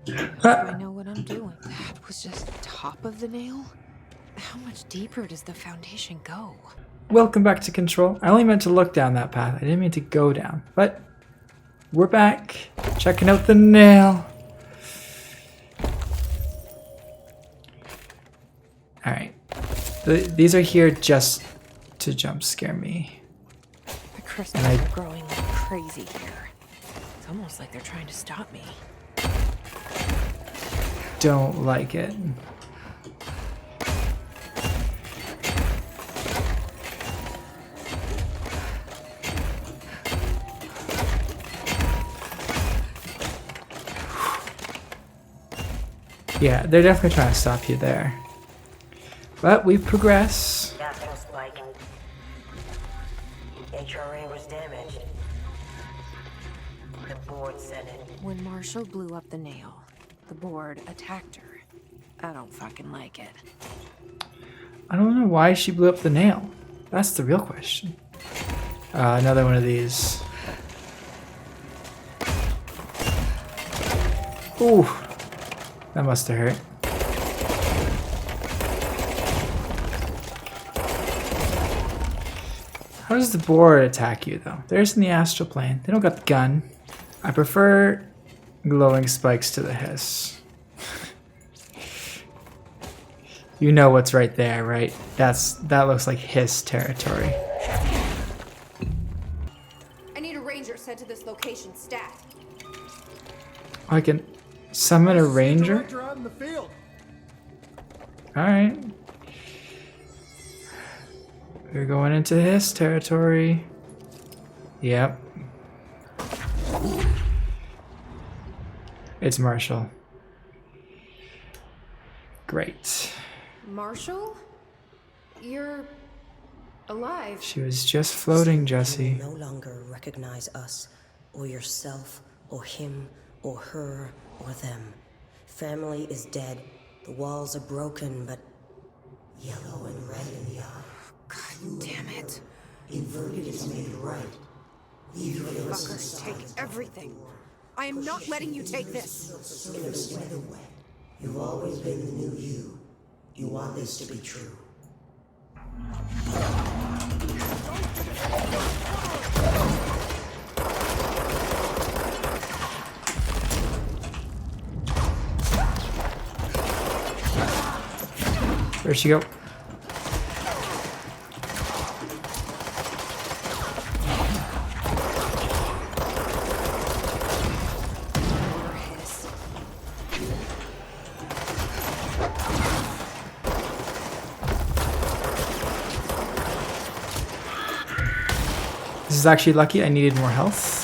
I know what I'm doing. That was just the top of the nail? How much deeper does the foundation go? Welcome back to Control. I only meant to look down that path. I didn't mean to go down. But we're back. Checking out the nail. Alright. These are here just to jump scare me. The crystals are growing like crazy here. It's almost like they're trying to stop me. Don't like it. Yeah, they're definitely trying to stop you there. But we progress. Capital spike. HRA was damaged. The board said it. When Marshall blew up the nail, the board attacked her. I don't fucking like it. I don't know why she blew up the nail. That's the real question. Another one of these. Ooh. That must have hurt. How does the board attack you, though? They're just in the astral plane. They don't got the gun. I prefer glowing spikes to the hiss. You know what's right there, right? That looks like hiss territory. I need a ranger sent to this location stat. I can summon a ranger? Out in the field. Alright. We're going into his territory. Yep. It's Marshall. Great. Marshall? You're alive. She was just floating, Jesse. You no longer recognize us, or yourself, or him, or her, or them. Family is dead. The walls are broken, but yellow and red in the eye. God damn it. Inverted is made right. Leave your Fuckers take everything. I am not letting you take this. innocent weather wet. You've always been the new you. You want this to be true. Where'd she go? This is actually lucky. I needed more health.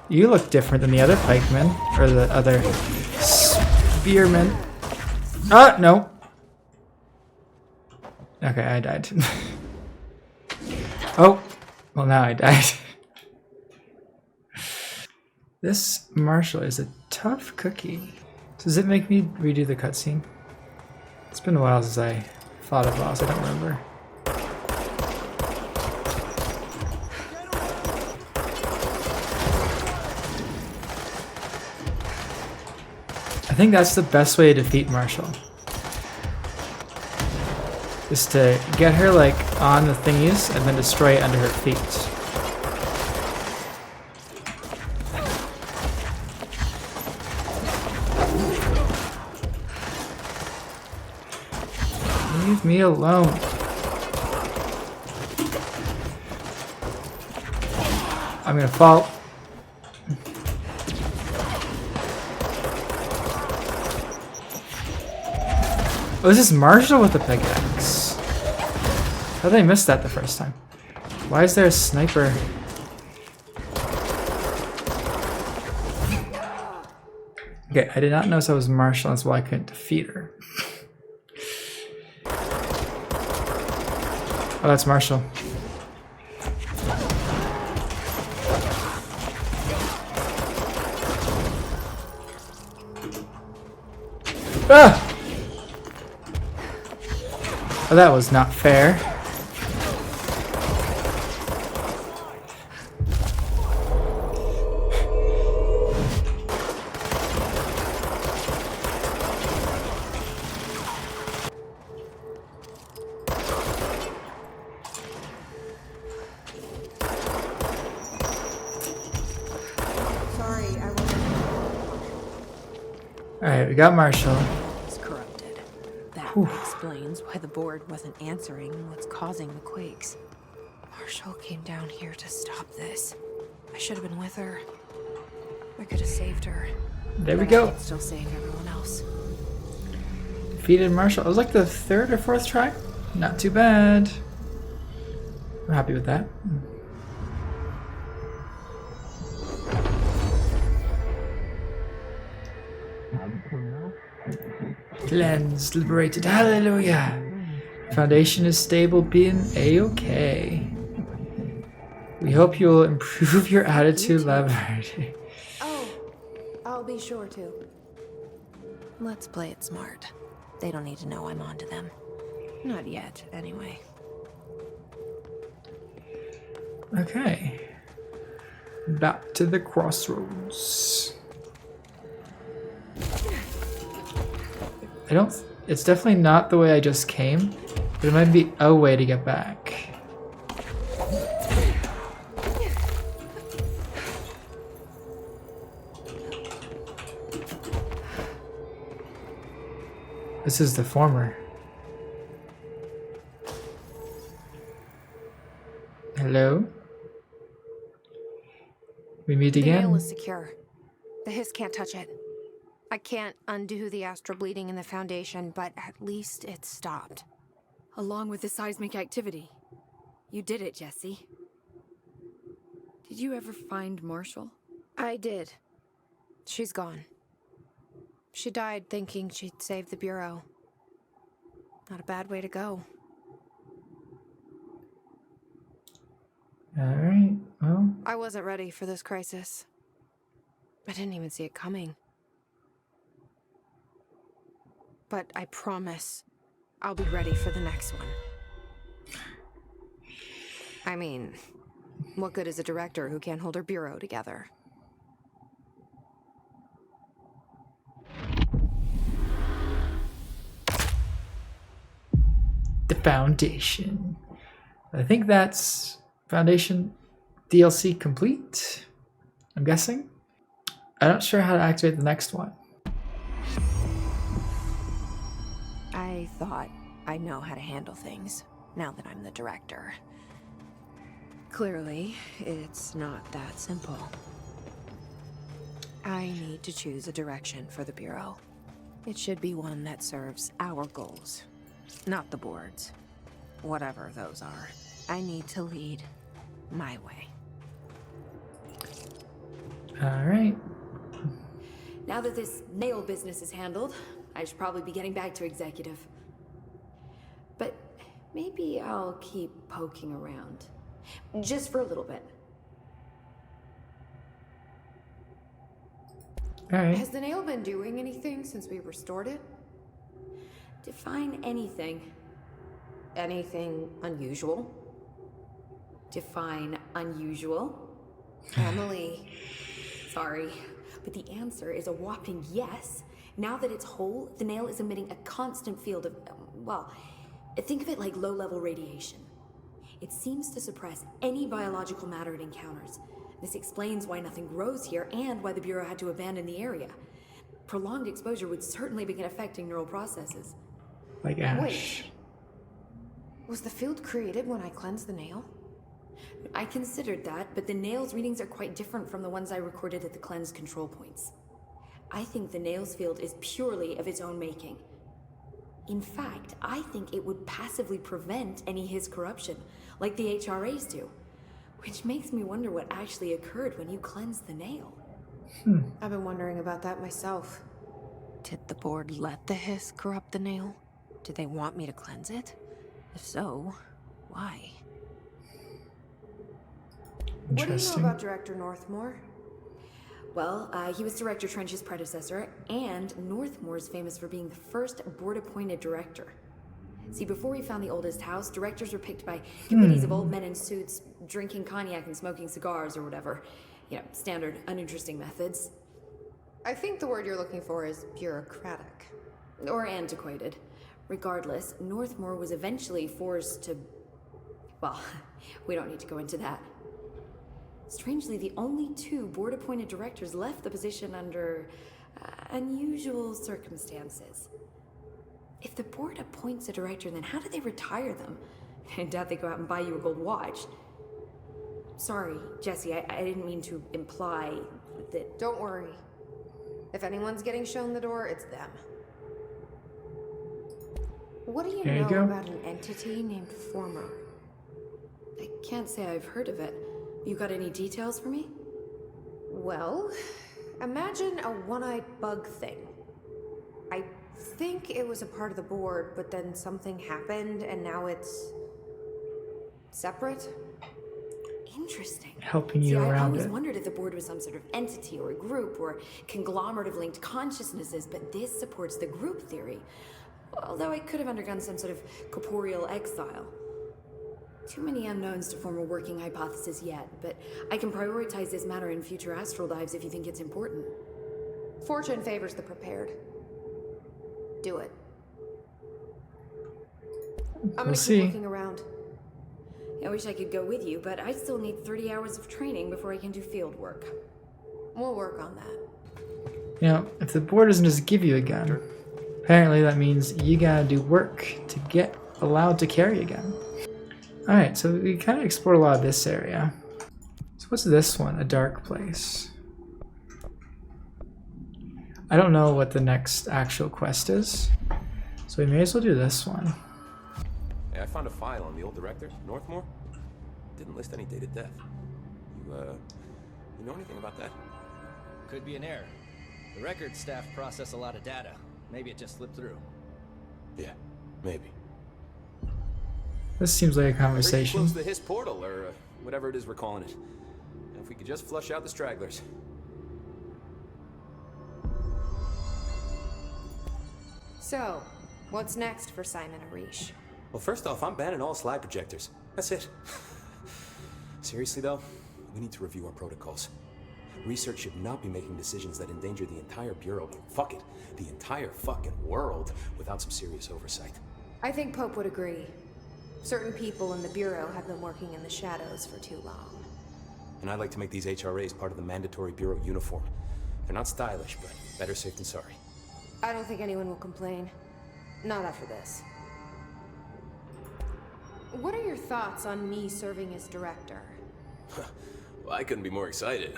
You look different than the other pikemen, or the other spearmen. Ah, no. Okay, I died. Oh, well now I died. This Marshall is a tough cookie. Does it make me redo the cutscene? It's been a while since I fought a boss, I don't remember. I think that's the best way to defeat Marshall. Is to get her like on the thingies and then destroy it under her feet. Leave me alone. I'm gonna fall. Oh, this is Marshall with the pickaxe. How did I miss that the first time? Why is there a sniper? Okay, I did not notice I was Marshall, that's why I couldn't defeat her. Oh, that's Marshall. Ah! Oh, that was not fair. Alright, we got Marshall. It's corrupted. That Whew. explains why the board wasn't answering what's causing the quakes. Marshall came down here to stop this. I should have been with her. I could have saved her. There we But go. I could still save everyone else. Defeated Marshall. It was like the 3rd or 4th try. Not too bad. I'm happy with that. Cleansed, liberated. Hallelujah. Foundation is stable, being A-okay. We hope you'll improve your attitude level. Oh, I'll be sure to. Let's play it smart. They don't need to know I'm onto them. Not yet, anyway. Okay. Back to the crossroads. It's definitely not the way I just came, but it might be a way to get back. This is the former. Hello? We meet The nail again? is secure. The hiss can't touch it. I can't undo the astral bleeding in the Foundation, but at least it's stopped. Along with the seismic activity. You did it, Jesse. Did you ever find Marshall? I did. She's gone. She died thinking she'd save the Bureau. Not a bad way to go. Alright, well. I wasn't ready for this crisis. I didn't even see it coming. But I promise I'll be ready for the next one. I mean, what good is a director who can't hold her bureau together? The Foundation. I think that's Foundation DLC complete, I'm guessing. I'm not sure how to activate the next one. I thought I know how to handle things, now that I'm the director. Clearly, it's not that simple. I need to choose a direction for the Bureau. It should be one that serves our goals, not the board's. Whatever those are. I need to lead my way. Alright. Now that this nail business is handled, I should probably be getting back to executive. But maybe I'll keep poking around. Just for a little bit. Alright. Has the nail been doing anything since we restored it? Define anything. Anything unusual? Define unusual. Emily. Sorry, but the answer is a whopping yes. Now that it's whole, the nail is emitting a constant field of, well, think of it like low-level radiation. It seems to suppress any biological matter it encounters. This explains why nothing grows here and why the Bureau had to abandon the area. Prolonged exposure would certainly begin affecting neural processes. Like Ash. Was the field created when I cleansed the nail? I considered that, but the nail's readings are quite different from the ones I recorded at the cleanse control points. I think the nail's field is purely of its own making. In fact, I think it would passively prevent any his corruption, like the HRAs do. Which makes me wonder what actually occurred when you cleansed the nail. I've been wondering about that myself. Did the board let the hiss corrupt the nail? Did they want me to cleanse it? If so, why? What do you know Interesting. about Director Northmore? Well, he was Director Trench's predecessor, and Northmore's famous for being the first board-appointed director. See, before we found the oldest house, directors were picked by committees of old men in suits, drinking cognac and smoking cigars or whatever. You know, standard, uninteresting methods. I think the word you're looking for is bureaucratic. Or antiquated. Regardless, Northmore was eventually forced to... Well, we don't need to go into that. Strangely, the only two board-appointed directors left the position under unusual circumstances. If the board appoints a director, then how do they retire them? I doubt they go out and buy you a gold watch. Sorry, Jesse, I didn't mean to imply that... Don't worry. If anyone's getting shown the door, it's them. What do you There you know go. about an entity named Former? I can't say I've heard of it. You got any details for me? Well, imagine a one-eyed bug thing. I think it was a part of the board, but then something happened and now it's separate. Interesting. Helping you See, I around always it. wondered if the board was some sort of entity or a group or conglomerate of linked consciousnesses, but this supports the group theory. Although it could have undergone some sort of corporeal exile. Too many unknowns to form a working hypothesis yet, but I can prioritize this matter in future astral dives if you think it's important. Fortune favors the prepared. Do it. I'm gonna We'll see. keep looking around. I wish I could go with you, but I still need 30 hours of training before I can do field work. We'll work on that. You know, if the board doesn't just give you a gun, apparently that means you gotta do work to get allowed to carry a gun. Alright, so we kind of explored a lot of this area. So what's this one? A dark place. I don't know what the next actual quest is, so we may as well do this one. Hey, I found a file on the old director, Northmore. Didn't list any date of death. You know anything about that? Could be an error. The record staff process a lot of data. Maybe it just slipped through. Yeah, maybe. This seems like a Heard you conversation. closed the Hiss portal, or whatever it is we're calling it. And if we could just flush out the stragglers. So, what's next for Simon Arish? Well, first off, I'm banning all slide projectors. That's it. Seriously, though, we need to review our protocols. Research should not be making decisions that endanger the entire Bureau, fuck it, the entire fucking world, without some serious oversight. I think Pope would agree. Certain people in the Bureau have been working in the shadows for too long. And I'd like to make these HRAs part of the mandatory Bureau uniform. They're not stylish, but better safe than sorry. I don't think anyone will complain. Not after this. What are your thoughts on me serving as director? Well, I couldn't be more excited.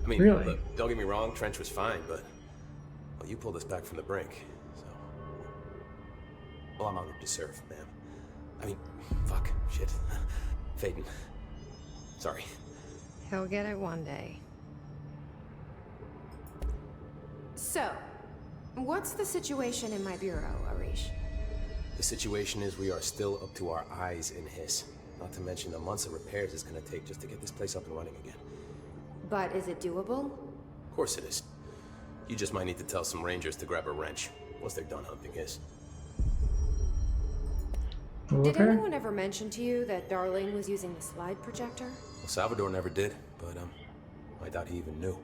I mean, Really? look, don't get me wrong, Trench was fine, but well, you pulled us back from the brink, so... Well, I'm honored to serve, ma'am. I mean, fuck, shit. Faden. Sorry. He'll get it one day. So, what's the situation in my bureau, Arish? The situation is we are still up to our eyes in Hiss. Not to mention the months of repairs it's gonna take just to get this place up and running again. But is it doable? Of course it is. You just might need to tell some rangers to grab a wrench once they're done hunting Hiss. Did Okay. anyone ever mention to you that Darling was using the slide projector? Well, Salvador never did, but I doubt he even knew.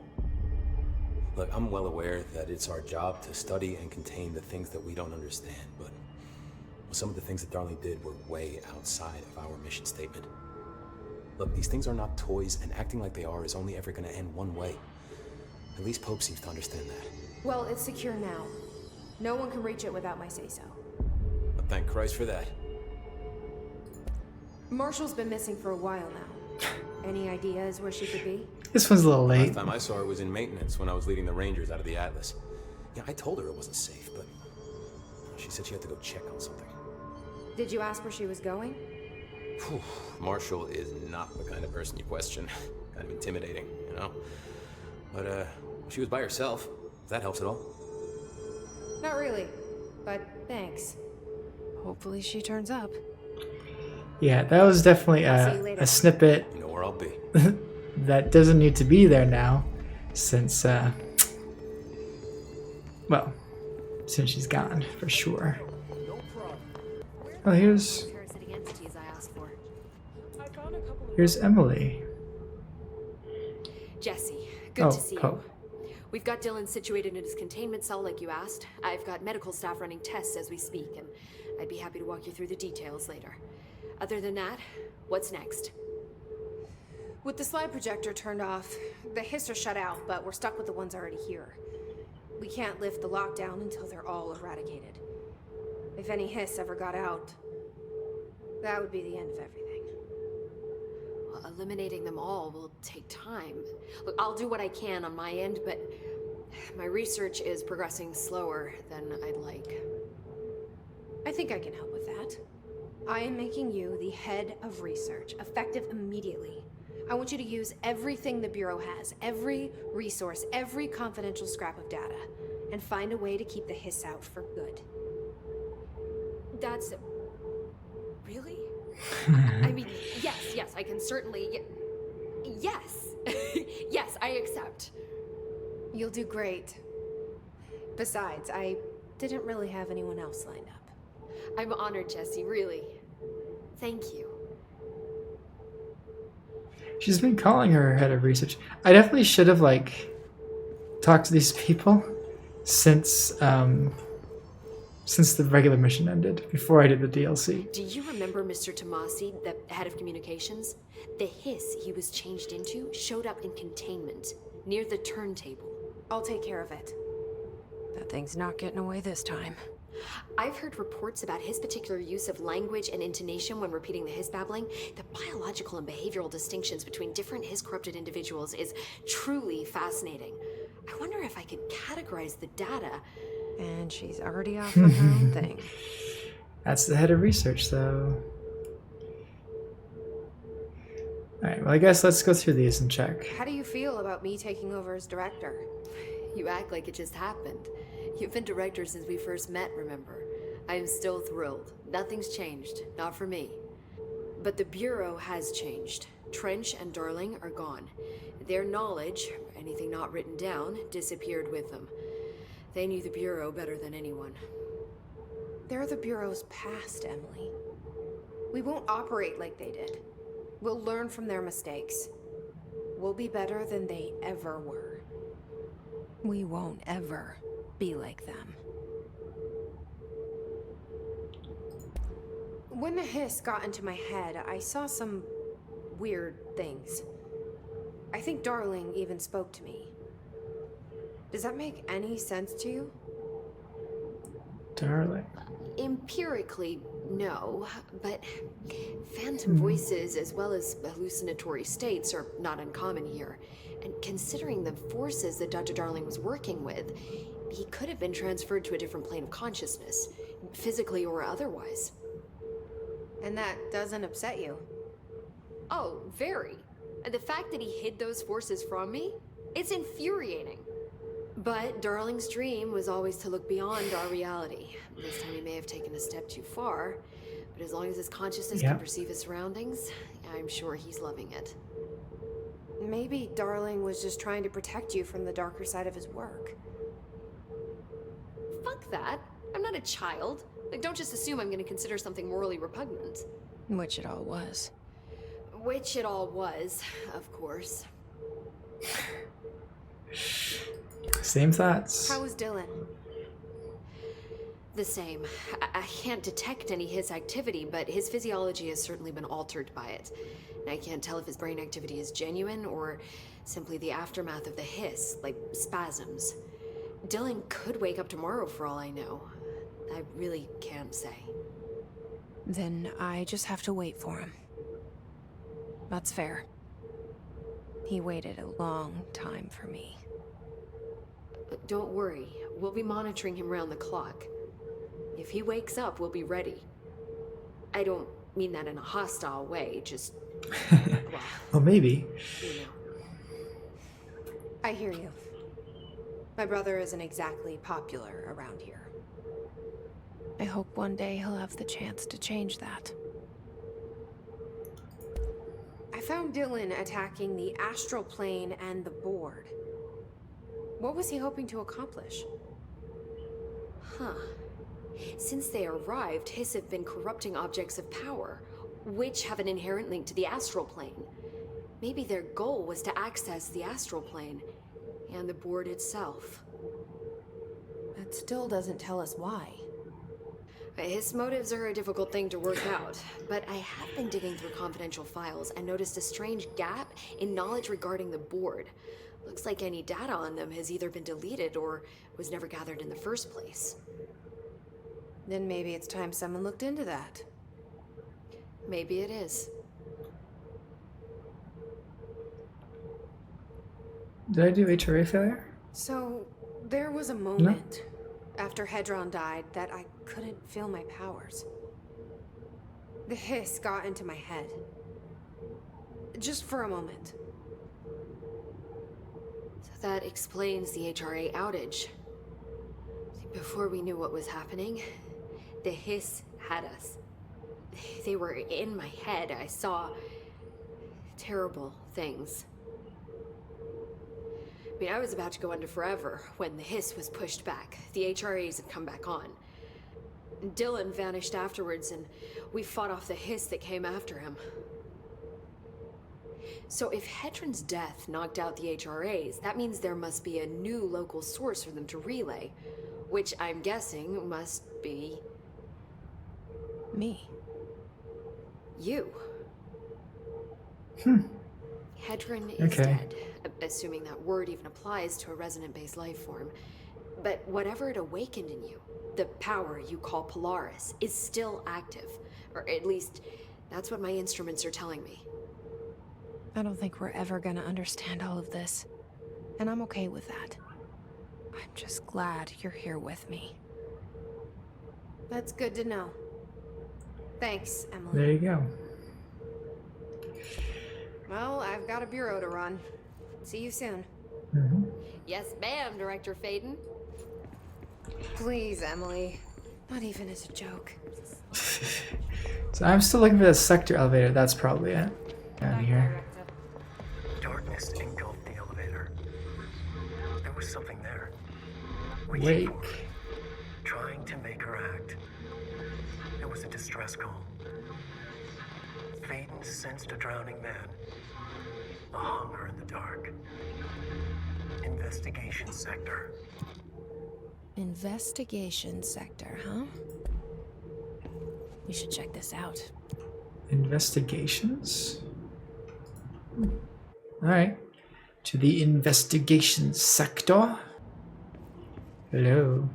Look, I'm well aware that it's our job to study and contain the things that we don't understand, but some of the things that Darling did were way outside of our mission statement. Look, these things are not toys, and acting like they are is only ever gonna end one way. At least Pope seems to understand that. Well, it's secure now. No one can reach it without my say-so. But thank Christ for that. Marshall's been missing for a while now. Any ideas where she could be? This one's a little Last late. time I saw her was in maintenance when I was leading the Rangers out of the Atlas. Yeah, I told her it wasn't safe, but she said she had to go check on something. Did you ask where she was going? Whew. Marshel is not the kind of person you question. Kind of intimidating, you know? But, she was by herself, if that helps at all. Not really, but thanks. Hopefully she turns up. Yeah, that was definitely I'll see you later. a snippet You know where I'll be. that doesn't need to be there now, since, well, since she's gone, for sure. Oh, here's Parasitic entities I asked for. Emily. Jesse, good Oh, to see Pope. you. We've got Dylan situated in his containment cell like you asked. I've got medical staff running tests as we speak, and I'd be happy to walk you through the details later. Other than that, what's next? With the slide projector turned off, the hiss are shut out, but we're stuck with the ones already here. We can't lift the lockdown until they're all eradicated. If any hiss ever got out, that would be the end of everything. Well, eliminating them all will take time. Look, I'll do what I can on my end, but my research is progressing slower than I'd like. I think I can help with that. I am making you the head of research, effective immediately. I want you to use everything the Bureau has, every resource, every confidential scrap of data, and find a way to keep the hiss out for good. That's... really? I mean, yes, I can certainly... Yes! Yes, I accept. You'll do great. Besides, I didn't really have anyone else lined up. I'm honored, Jesse, really. Thank you. She's been calling her head of research. I definitely should have, like, talked to these people since the regular mission ended, before I did the DLC. Do you remember Mr. Tomasi, the head of communications? The hiss he was changed into showed up in containment, near the turntable. I'll take care of it. That thing's not getting away this time. I've heard reports about his particular use of language and intonation when repeating the hiss babbling. The biological and behavioral distinctions between different hiss-corrupted individuals is truly fascinating. I wonder if I could categorize the data. And she's already off on her own thing. That's the head of research, though. Alright, well, I guess let's go through these and check. How do you feel about me taking over as director? You act like it just happened. You've been director since we first met, remember? I am still thrilled. Nothing's changed. Not for me. But the Bureau has changed. Trench and Darling are gone. Their knowledge, anything not written down, disappeared with them. They knew the Bureau better than anyone. They're the Bureau's past, Emily. We won't operate like they did. We'll learn from their mistakes. We'll be better than they ever were. We won't ever be like them. When the hiss got into my head, I saw some weird things. I think Darling even spoke to me. Does that make any sense to you? Darling. Empirically, no, but phantom voices as well as hallucinatory states are not uncommon here. And considering the forces that Dr. Darling was working with, he could have been transferred to a different plane of consciousness, physically or otherwise. And that doesn't upset you? Oh, very. And the fact that he hid those forces from me, it's infuriating. But Darling's dream was always to look beyond our reality. This time he may have taken a step too far, but as long as his consciousness can perceive his surroundings, I'm sure he's loving it. Maybe Darling was just trying to protect you from the darker side of his work. Fuck that. I'm not a child. Like, don't just assume I'm gonna consider something morally repugnant. Which it all was. Which it all was, of course. Same thoughts. How was Dylan? The same. I can't detect any his activity, but his physiology has certainly been altered by it. And I can't tell if his brain activity is genuine or simply the aftermath of the hiss, like spasms. Dylan could wake up tomorrow for all I know. I really can't say. Then I just have to wait for him. That's fair. He waited a long time for me. Don't worry. We'll be monitoring him round the clock. If he wakes up, we'll be ready. I don't mean that in a hostile way, just... well, maybe. You know. I hear you. My brother isn't exactly popular around here. I hope one day he'll have the chance to change that. I found Dylan attacking the astral plane and the board. What was he hoping to accomplish? Huh. Since they arrived, Hiss have been corrupting objects of power, which have an inherent link to the astral plane. Maybe their goal was to access the astral plane, and the board itself. That still doesn't tell us why. His motives are a difficult thing to work out, but I have been digging through confidential files and noticed a strange gap in knowledge regarding the board. Looks like any data on them has either been deleted or was never gathered in the first place. Then maybe it's time someone looked into that. Maybe it is. Did I do HRA failure? So, there was a moment after Hedron died that I couldn't feel my powers. The hiss got into my head. Just for a moment. So that explains the HRA outage. Before we knew what was happening, the hiss had us. They were in my head. I saw terrible things. I mean, I was about to go under forever when the hiss was pushed back. The HRAs had come back on. Dylan vanished afterwards, and we fought off the hiss that came after him. So if Hedron's death knocked out the HRAs, that means there must be a new local source for them to relay, which I'm guessing must be... Me. you. Hedron is Okay. dead, assuming that word even applies to a resonant-based life form. But whatever it awakened in you, the power you call Polaris, is still active. Or at least, that's what my instruments are telling me. I don't think we're ever gonna understand all of this. And I'm okay with that. I'm just glad you're here with me. That's good to know. Thanks, Emily. There you go. Well, I've got a bureau to run. See you soon. Yes, ma'am, Director Faden. Please, Emily. Not even as a joke. So I'm still looking for the sector elevator. That's probably it. Down here. Darkness engulfed the elevator. There was something there. Wake. For her, trying to make her act. It was a distress call. Faden sensed a drowning man. A hunger in the dark. Investigation sector. Investigation sector, huh? We should check this out. Investigations? Alright. To the investigation sector. Hello.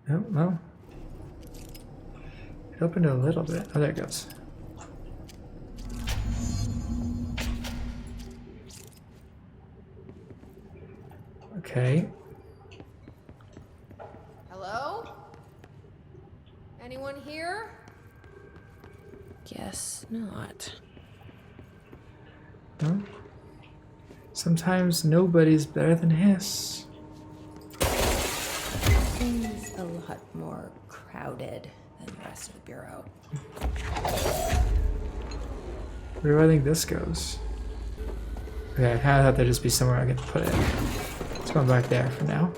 Oh, well. It opened a little bit. Oh, there it goes. Okay. Hello? Anyone here? Guess not. Well, sometimes nobody's better than Hiss. Seems a lot more crowded than the rest of the bureau. Where do I think this goes? Okay, I kind of thought there'd just be somewhere I could put it. Let's go back there for now.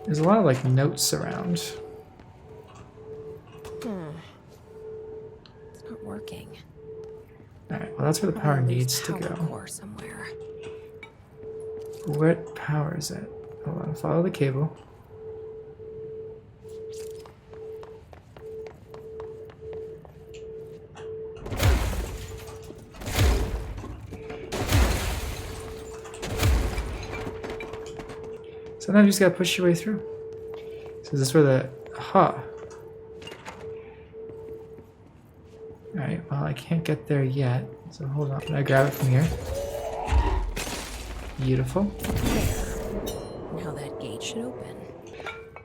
There's a lot of like notes around. It's not working. Alright, well that's where the power Probably needs to power go. core somewhere. What power is it? Hold on, follow the cable. Sometimes you just gotta push your way through. So this is where the aha. Alright, well I can't get there yet. So hold on. Can I grab it from here? Beautiful. There. Now that gate should open.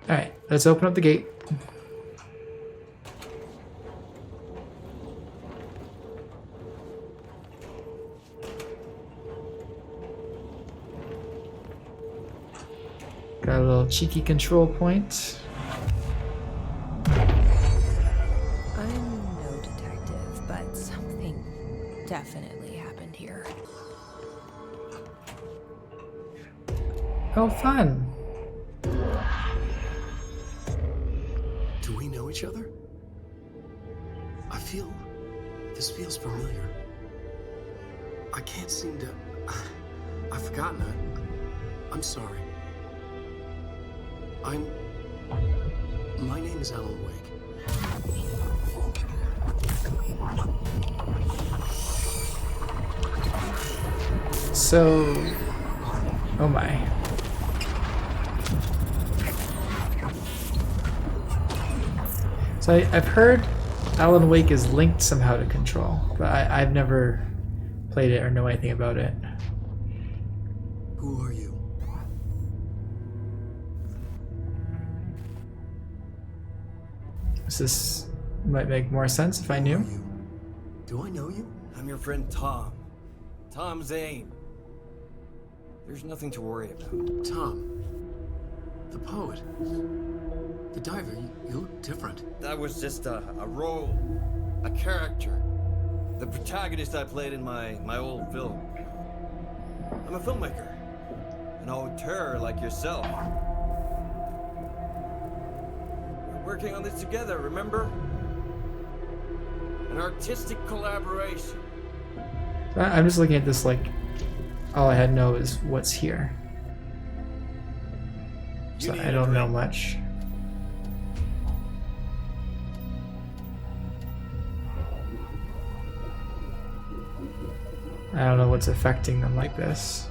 Alright, let's open up the gate. Got a little cheeky control point. I'm no detective, but something definitely happened here. Oh, fun. Do we know each other? This feels familiar. I can't seem to... I've forgotten it. I'm sorry. My name is Alan Wake. So... Oh my. So I've heard Alan Wake is linked somehow to Control, but I've never played it or know anything about it. Who are you? This might make more sense if I knew. Who are you? Do I know you? I'm your friend Tom. Tom Zane. There's nothing to worry about. Tom. The poet. The diver. You look different. That was just a role. A character. The protagonist I played in my old film. I'm a filmmaker. An auteur like yourself. We're working on this together, remember? An artistic collaboration. I'm just looking at this like, all I had to know is what's here. So I don't know much. I don't know what's affecting them like this.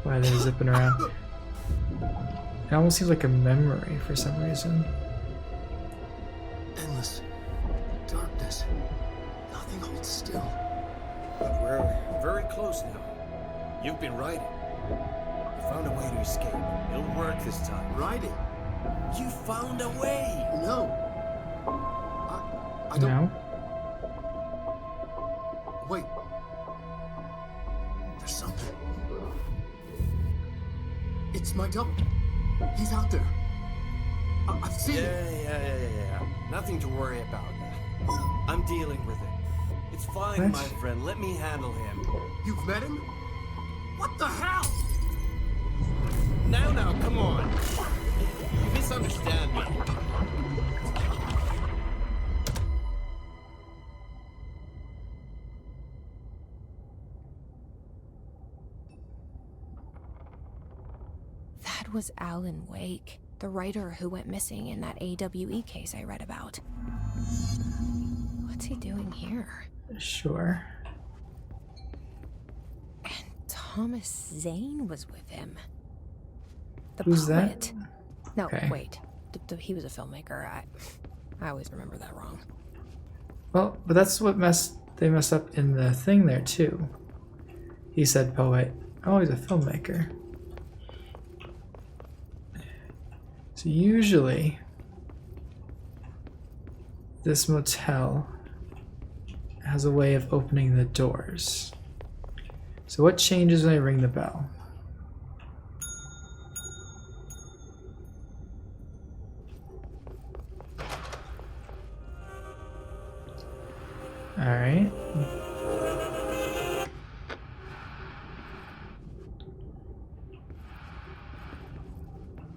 Why they're zipping around. It almost seems like a memory for some reason. Endless. Darkness. Nothing holds still. But we're very close now. You've been writing. You found a way to escape. It'll work this time. Riding? You found a way! No. I don't... No? Wait. There's something. It's my double. He's out there. I've seen it. Yeah. Nothing to worry about. I'm dealing with it. It's fine, What? my friend. Let me handle him. You've met him? What the hell? Now, come on. You misunderstand me. That was Alan Wake, the writer who went missing in that AWE case I read about. What's he doing here? Sure. And Thomas Zane was with him. The Who's that? poet. No, Okay. wait. He was a filmmaker. I always remember that wrong. Well, but that's what they messed up in the thing there too. He said poet. Oh, he's a filmmaker. So usually, this motel has a way of opening the doors. So what changes when I ring the bell? All right.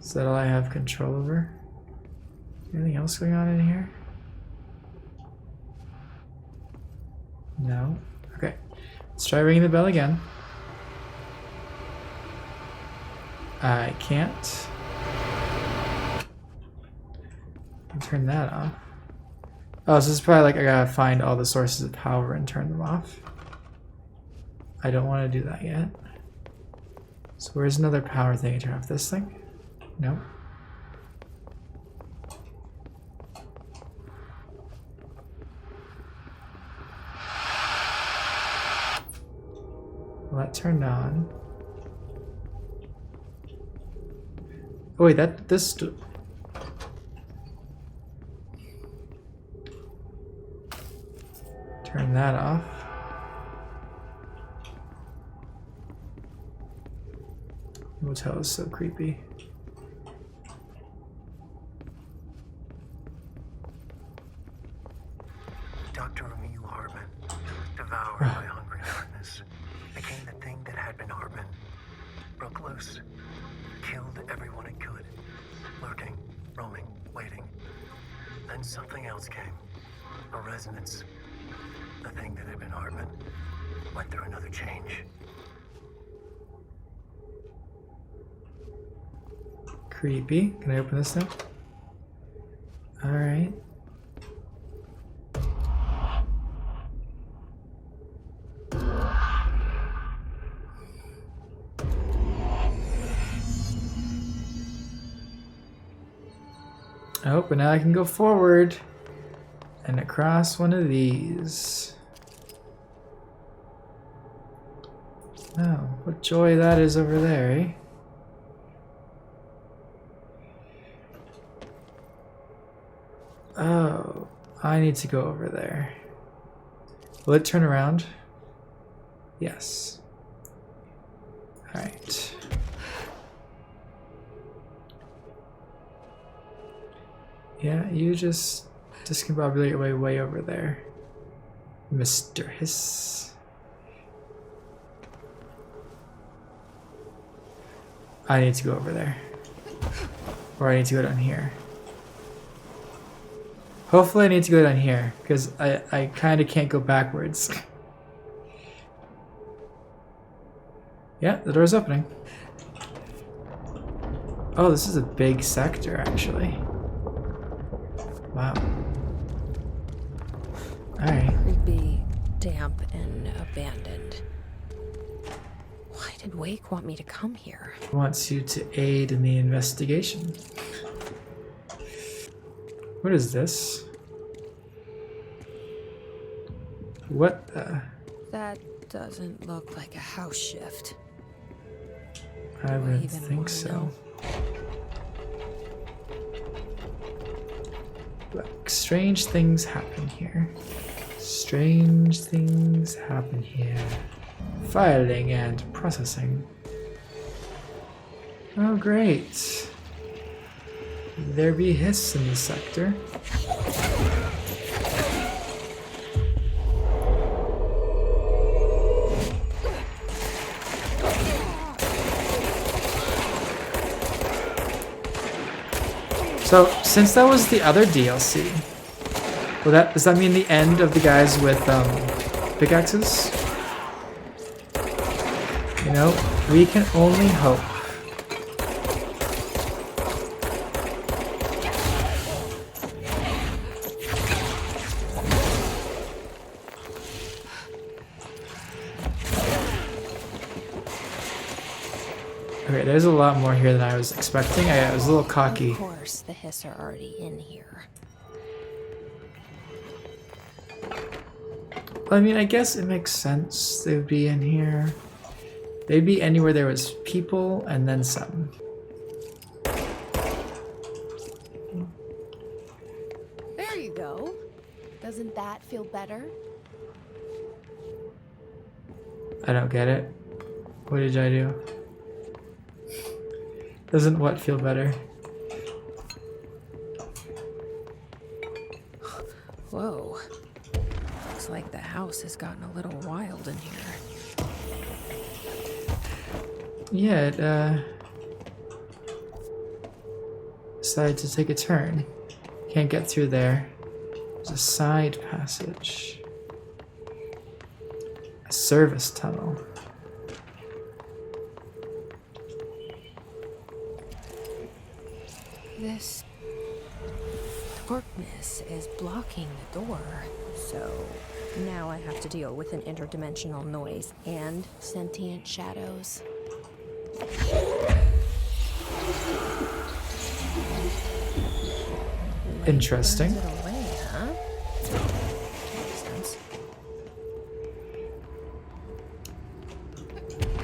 Is that all I have control over? Anything else going on in here? No. Okay. Let's try ringing the bell again. I can't. Turn that off. Oh, so this is probably like I gotta find all the sources of power and turn them off. I don't want to do that yet. So where's another power thing? I turn off this thing? No. Well, that turned on. Oh wait, turn that off. The motel is so creepy. Dr. Emil Hartman, devoured by hungry darkness, became the thing that had been Hartman. Broke loose, killed everyone it could, lurking, roaming, waiting. Then something else came, a resonance, The thing that had been Hartman went through another change. Creepy. Can I open this now? Alright. Oh, but now I can go forward and across one of these. Oh, what joy that is over there, eh? Oh, I need to go over there. Will it turn around? Yes. Alright. Yeah, you just discombobulate your way over there, Mr. Hiss. I need to go over there. Or I need to go down here. Hopefully I need to go down here, because I kind of can't go backwards. Yeah, the door's opening. Oh, this is a big sector, actually. Wow. Alright. Creepy, damp, and abandoned. Why did Wake want me to come here? He wants you to aid in the investigation. What is this? What the? That doesn't look like a house shift. I wouldn't even think wanna so. know. Look, strange things happen here. Strange things happen here. Filing and processing. Oh, great. There be hiss in the sector. So, since that was the other DLC, does that mean the end of the guys with pickaxes? You know, we can only hope. Okay, there's a lot more here than I was expecting. I was a little cocky. Of course, the Hiss are already in here. I mean, I guess it makes sense they would be in here. They'd be anywhere there was people and then some. There you go. Doesn't that feel better? I don't get it. What did I do? Doesn't what feel better? Whoa. Looks like the house has gotten a little wild in here. Yeah, it decided to take a turn. Can't get through there. There's a side passage. A service tunnel. This darkness is blocking the door. So now I have to deal with an interdimensional noise and sentient shadows. Interesting. Burns it away, huh? Makes sense.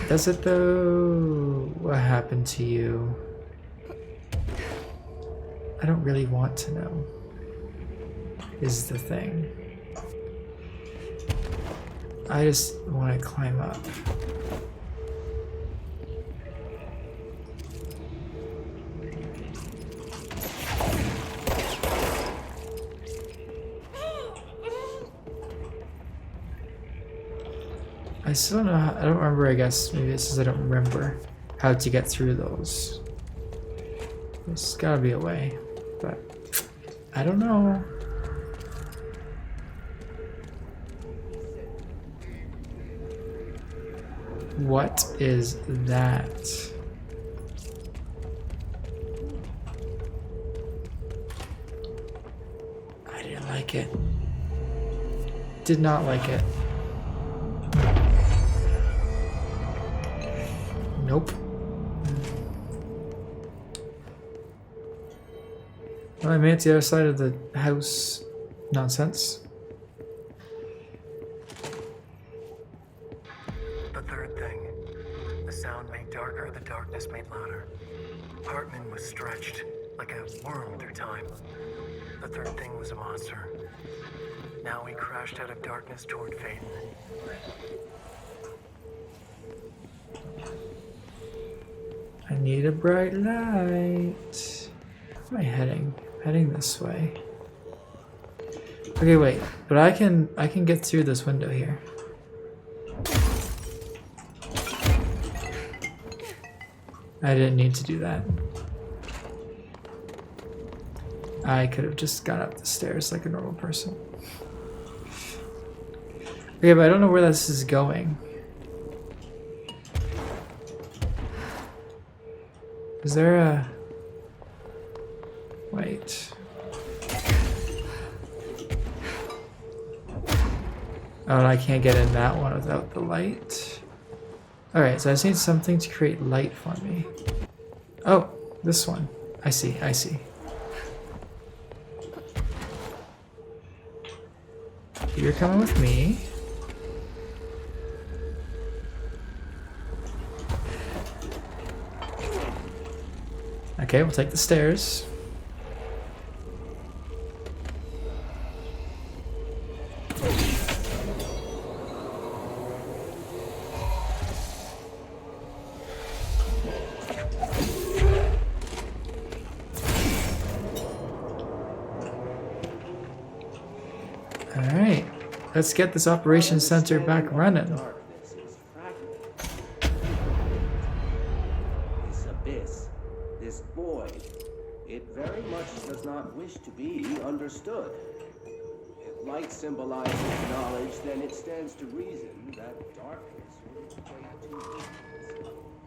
Does it though? What happened to you? I don't really want to know, is the thing. I just want to climb up. I still don't know how, I don't remember, I guess. Maybe it's because I don't remember how to get through those. There's gotta be a way, but I don't know. What is that? I didn't like it. Did not like it. Nope. Well, I made it to the other side of the house. Nonsense. The third thing. The sound made darker, the darkness made louder. Hartman was stretched, like a worm through time. The third thing was a monster. Now he crashed out of darkness toward Faden. I need a bright light. Where am I heading? Heading this way. Okay, wait. But I can get through this window here. I didn't need to do that. I could have just gone up the stairs like a normal person. Okay, but I don't know where this is going. Is there a... Wait. Oh, and I can't get in that one without the light. Alright, so I just need something to create light for me. Oh, this one. I see, I see. You're coming with me. Okay, we'll take the stairs. Alright, let's get this operations center back running. This abyss, this void, it very much does not wish to be understood. If light symbolizes knowledge, then it stands to reason that darkness would equate to ignorance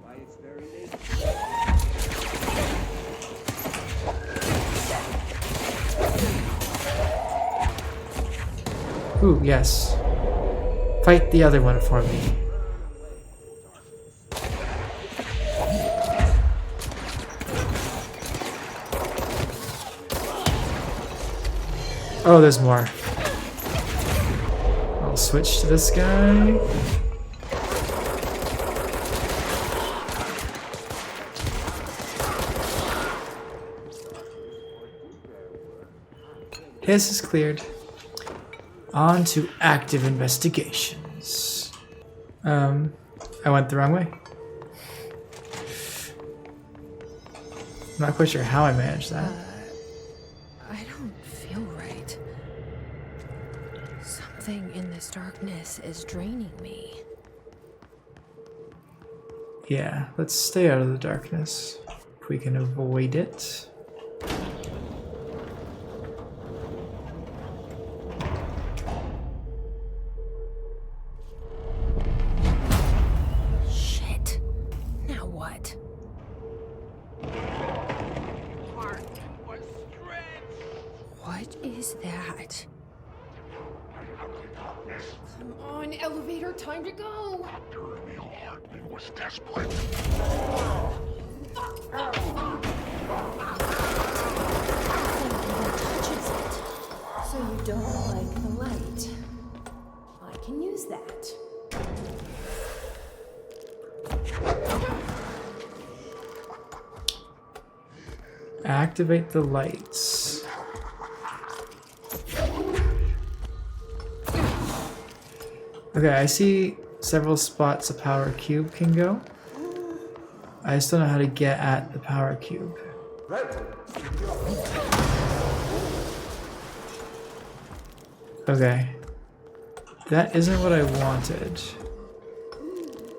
by its very nature. Ooh, yes. Fight the other one for me. Oh, there's more. I'll switch to this guy. His is cleared. On to active investigations. I went the wrong way. I'm not quite sure how I managed that. I don't feel right. Something in this darkness is draining me. Yeah, let's stay out of the darkness if we can avoid it. Shit. Now what? What is that? Come on, elevator, time to go. Was desperate. So you don't like the light? I can use that. Activate the lights. Okay, I see several spots a power cube can go. I just don't know how to get at the power cube. Okay. That isn't what I wanted.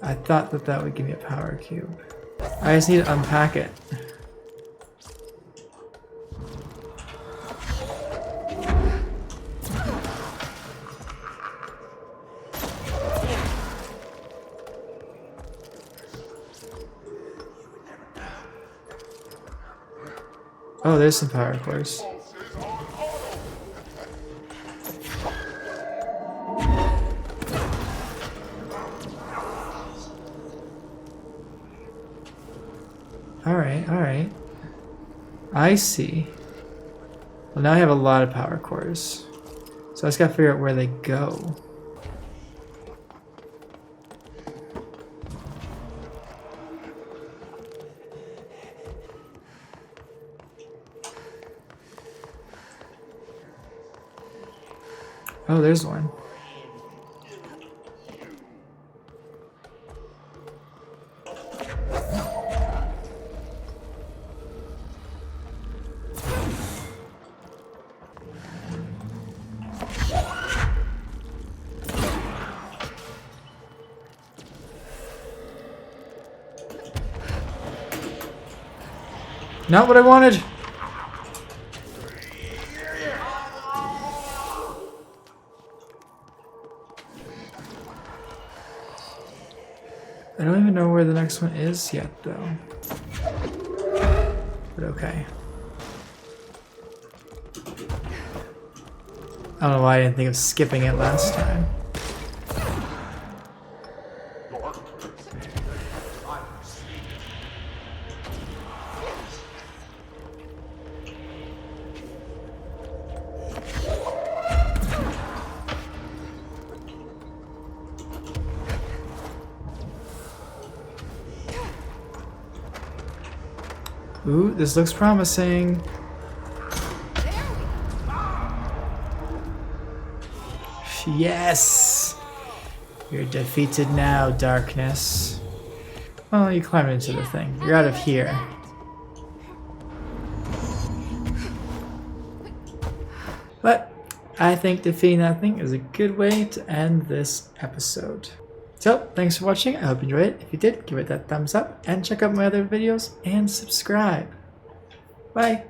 I thought that that would give me a power cube. I just need to unpack it. Oh, there's some power cores. Alright, alright. I see. Well, now I have a lot of power cores. So I just gotta figure out where they go. Oh, there's one. Not what I wanted. I don't even know where the next one is yet, though. But okay. I don't know why I didn't think of skipping it last time. Ooh, this looks promising. Yes! You're defeated now, darkness. Well, you climbed into the thing. You're out of here. But I think defeating that thing is a good way to end this episode. So, thanks for watching. I hope you enjoyed it. If you did, give it that thumbs up and check out my other videos and subscribe. Bye!